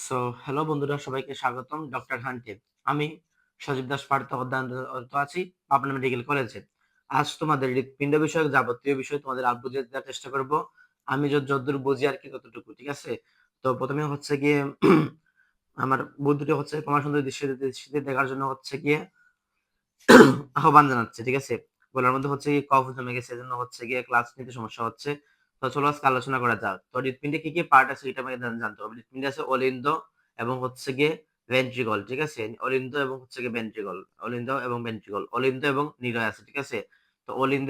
So hello বন্ধুরা, সবাইকে স্বাগতম ডক্টর হান্টে। আমি সজীব দাস পার্থ অধ্যয়নরত আছি পাবনা মেডিকেল কলেজে। আজ তোমাদের হৃৎপিণ্ড বিষয়ক যাবতীয় বিষয় তোমাদের আর বুঝিয়ে দেওয়ার চেষ্টা করব। আমি যতদূর বুঝি আর কি ততটুকু, ঠিক আছে? তো প্রথমে হচ্ছে গিয়ে আমার বুদ্ধিটি হচ্ছে তোমার সুন্দর দৃষ্টিতে দেখার জন্য হচ্ছে গিয়ে আহ্বান জানাচ্ছে, ঠিক আছে? গলার মধ্যে হচ্ছে গিয়ে কফ জমে গেছে, এজন্য হচ্ছে গিয়ে ক্লাস নিতে সমস্যা হচ্ছে। তো চলো আজকে আলোচনা করা যাক। তো হৃৎপিণ্ডে কি কি পার্ট আছে এটা আমাকে জানতে হবে। হৃৎপিণ্ডে আছে অলিন্দ এবং হচ্ছে গিয়ে ভেন্ট্রিকল, ঠিক আছে? অলিন্দ এবং হচ্ছে গিয়ে ভেন্ট্রিকল, অলিন্দ এবং ভেন্ট্রিকল, অলিন্দ এবং নিলয় আছে, ঠিক আছে? তো অলিন্দ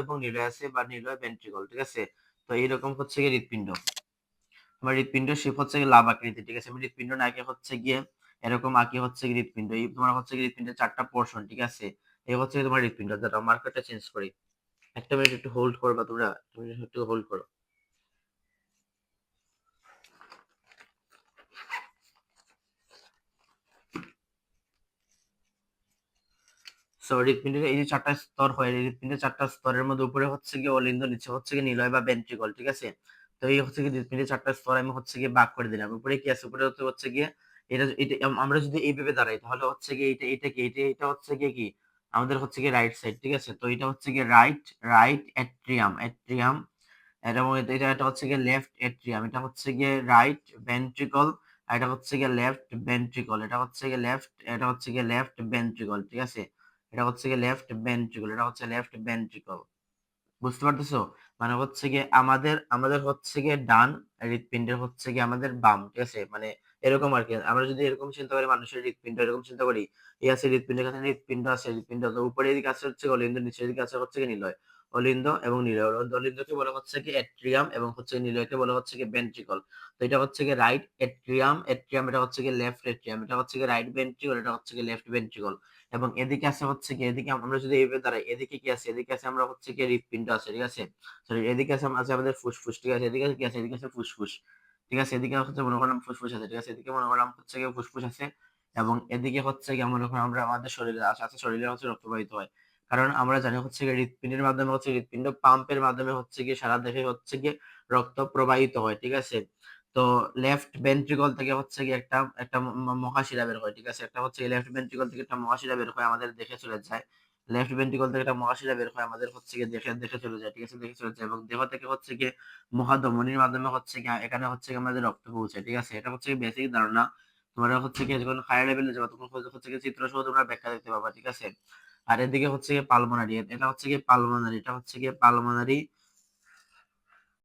এবং নিলয় আছে বা নিলয় ভেন্ট্রিকল, ঠিক আছে? তো এইরকম হচ্ছে গিয়ে হৃৎপিণ্ড। আমার হৃৎপিণ্ড শেপ হচ্ছে গিয়ে লাভ আকৃতি, ঠিক আছে? আমি হৃৎপিণ্ড নাকি হচ্ছে গিয়ে এরকম আঁকি হচ্ছে গিয়ে হৃৎপিণ্ড। এই তোমার হচ্ছে গিয়ে হৃৎপিণ্ডের 4টা পোর্শন, ঠিক আছে? এই হচ্ছে গিয়ে তোমার হৃৎপিণ্ড। দাঁড়াও মার্কারটা চেঞ্জ করি। একটা মিনিট একটু হোল্ড করবা তোমরা, তুমি একটু হোল্ড করো। সো হৃৎপিণ্ডের এই যে 4টা স্তর হয়, হৃৎপিণ্ডের 4টা স্তরের মধ্যে উপরে হচ্ছে গিয়ে অলিন্দ, নিচে হচ্ছে গিয়ে নিলয় বা ভেন্ট্রিকল, ঠিক আছে? তো এই হচ্ছে গিয়ে হৃৎপিণ্ডের 4টা স্তর আমি হচ্ছে গিয়ে ভাগ করে দিলাম। উপরে কি আছে? উপরে হচ্ছে গিয়ে এটা আমরা যদি এইভাবে দাঁড়াই তাহলে হচ্ছে গিয়ে এটা কি এটা হচ্ছে গিয়ে কি আমাদের হচ্ছে গিয়ে রাইট সাইড, ঠিক আছে? তো এটা হচ্ছে গিয়ে রাইট অ্যাট্রিয়াম। এবং এটা হচ্ছে গিয়ে লেফট এট্রিয়াম, এটা হচ্ছে গিয়ে রাইট ভেন্ট্রিকল, আর এটা হচ্ছে গিয়ে লেফট ভেন্ট্রিকল, এটা হচ্ছে গিয়ে লেফট ভেন্ট্রিকল, ঠিক আছে? এটা হচ্ছে গিয়ে লেফট ভেন্ট্রিকল, এটা হচ্ছে লেফট ভেন্ট্রিকল। বুঝতে পারতেছো? মানে হচ্ছে গিয়ে আমাদের আমাদের হচ্ছে গিয়ে ডান হৃৎপিণ্ডের হচ্ছে গিয়ে আমাদের বাম, ঠিক আছে? মানে এরকম আর কি। আমরা যদি এরকম চিন্তা করি মানুষের হৃৎপিণ্ড এরকম চিন্তা করি, এই আছে হৃৎপিণ্ডের কাছে হৃৎপিণ্ড আছে, হৃৎপিণ্ড তো উপরে এদিকে আছে হচ্ছে গিয়ে অলিন্দ, নিচের দিকে আছে হচ্ছে গিয়ে নিলয়। অলিন্দ এবং নিলয়, অলিন্দকে বলা হচ্ছে কি এট্রিয়াম এবং হচ্ছে নিলয়কে বলা হচ্ছে কি ভেন্ট্রিকল। তো এটা হচ্ছে গিয়ে রাইট এট্রিয়াম, এটা হচ্ছে গিয়ে লেফট এট্রিয়াম, এটা হচ্ছে গিয়ে রাইট ভেন্ট্রিকল, এটা হচ্ছে গিয়ে লেফট ভেন্ট্রিকল। এবং এদিকে আছে হচ্ছে কি এদিকে আমরা যদি এইভাবে দাঁড়াই, এদিকে কি আছে? এদিকে আছে আমরা হচ্ছে কি হৃৎপিণ্ড আছে, ঠিক আছে? সরি, এদিকে আছে আছে আমাদের ফুসফুস, ঠিক আছে? এদিকে কি আছে? এদিকে আছে ফুসফুস, ঠিক আছে? এদিকে হচ্ছে মনে করলাম ফুসফুস আছে, ঠিক আছে? এদিকে মনে করলাম হচ্ছে কি ফুসফুস আছে। এবং এদিকে হচ্ছে কি মনে করলাম আমরা আমাদের শরীরে আছে আছে শরীরে হচ্ছে রক্ত প্রবাহিত হয়। কারণ আমরা জানি হচ্ছে কি হৃৎপিণ্ডের মাধ্যমে হচ্ছে হৃৎপিণ্ড পাম্পের মাধ্যমে হচ্ছে কি সারা দেহে হচ্ছে কি রক্ত প্রবাহিত হয়, ঠিক আছে? তো লেফট ভেন্ট্রিকল থেকে হচ্ছে কি একটা একটা মহাশিরা বের হয়, ঠিক আছে? একটা হচ্ছে লেফট ভেন্ট্রিকল থেকে একটা মহাশিরা বের হয় আমাদের দেখে চলে যায়। লেফট ভেন্ট্রিকল থেকে একটা মহাশিরা বের হয় আমাদের হচ্ছে গিয়ে দেখে দেখে চলে যায়, ঠিক আছে? দেখে চলে যায় এবং দেহ থেকে হচ্ছে গিয়ে মহাধমনির মাধ্যমে হচ্ছে গিয়ে এখানে হচ্ছে গিয়ে আমাদের রক্ত পৌঁছায়, ঠিক আছে? এটা হচ্ছে বেসিক ধারণা। তোমরা হচ্ছে গিয়ে যখন হায়ার লেভেলে যাবে তখন হচ্ছে গিয়ে চিত্র সহ তোমরা ব্যাখ্যা দেখতে পাবা, ঠিক আছে? আর এদিকে হচ্ছে গিয়ে পালমোনারি, এটা হচ্ছে গিয়ে পালমোনারি, এটা হচ্ছে গিয়ে পালমোনারি